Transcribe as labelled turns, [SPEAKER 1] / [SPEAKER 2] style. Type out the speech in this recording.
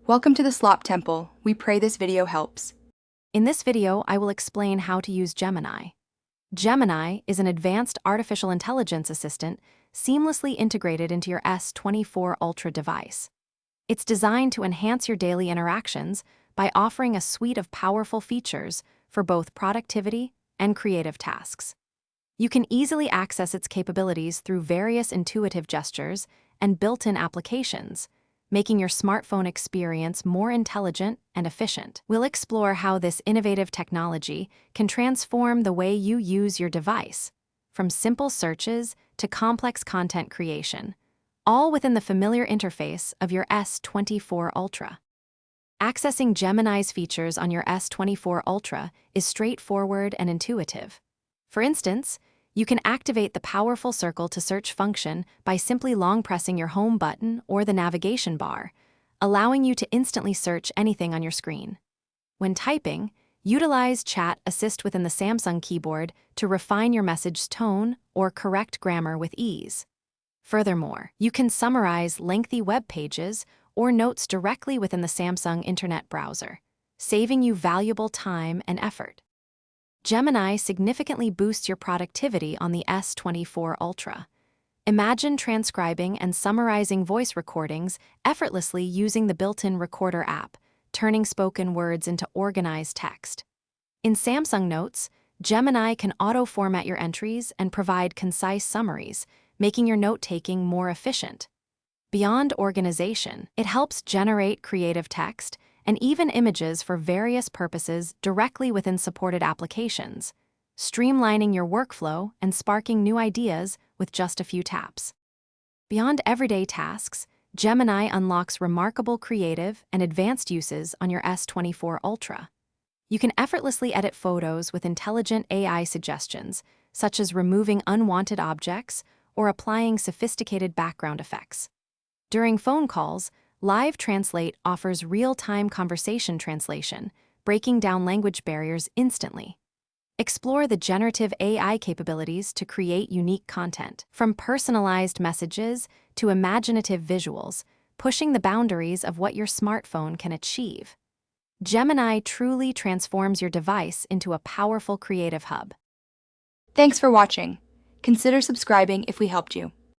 [SPEAKER 1] Welcome to the Slop Temple. We pray this video helps.
[SPEAKER 2] In this video, I will explain how to use Gemini. Gemini is an advanced artificial intelligence assistant seamlessly integrated into your S24 Ultra device. It's designed to enhance your daily interactions by offering a suite of powerful features for both productivity and creative tasks. You can easily access its capabilities through various intuitive gestures and built-in applications, making your smartphone experience more intelligent and efficient. We'll explore how this innovative technology can transform the way you use your device, from simple searches to complex content creation, all within the familiar interface of your S24 Ultra. Accessing Gemini's features on your S24 Ultra is straightforward and intuitive. For instance, you can activate the powerful circle to search function by simply long pressing your home button or the navigation bar, allowing you to instantly search anything on your screen. When typing, utilize Chat Assist within the Samsung keyboard to refine your message's tone or correct grammar with ease. Furthermore, you can summarize lengthy web pages or notes directly within the Samsung Internet browser, saving you valuable time and effort. Gemini significantly boosts your productivity on the S24 Ultra. Imagine transcribing and summarizing voice recordings effortlessly using the built-in Recorder app, turning spoken words into organized text. In Samsung Notes, Gemini can auto-format your entries and provide concise summaries, making your note-taking more efficient. Beyond organization, it helps generate creative text and even images for various purposes directly within supported applications, streamlining your workflow and sparking new ideas with just a few taps. Beyond everyday tasks, Gemini unlocks remarkable creative and advanced uses on your S24 Ultra. You can effortlessly edit photos with intelligent AI suggestions, such as removing unwanted objects or applying sophisticated background effects. During phone calls, Live Translate offers real-time conversation translation, breaking down language barriers instantly. Explore the generative AI capabilities to create unique content, from personalized messages to imaginative visuals, pushing the boundaries of what your smartphone can achieve. Gemini truly transforms your device into a powerful creative hub.
[SPEAKER 1] Thanks for watching. Consider subscribing if we helped you.